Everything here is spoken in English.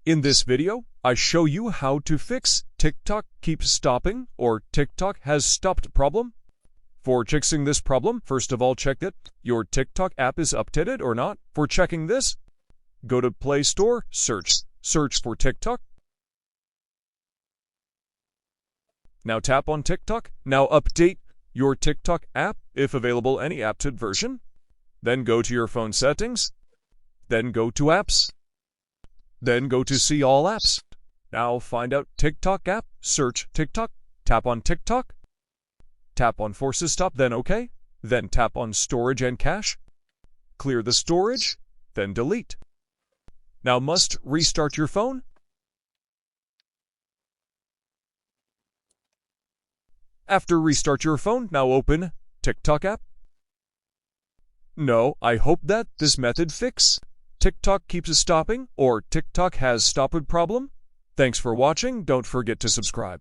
In this video, I show you how to fix TikTok keeps stopping or TikTok has stopped problem. For fixing this problem, first of all check that your TikTok app is updated or not. For checking this, go to Play Store, search for TikTok. Now tap on TikTok. Now update your TikTok app, if available any updated version. Then go to your phone settings. Then go to apps. Then go to see all apps. Now find out TikTok app, search TikTok, tap on TikTok. Tap on Forces Stop, then OK. Then tap on Storage and Cache. Clear the storage, then delete. Now must restart your phone. After restart your phone, now open TikTok app. No, I hope that this method fix TikTok keeps stopping or TikTok has stopped problem. Thanks for watching. Don't forget to subscribe.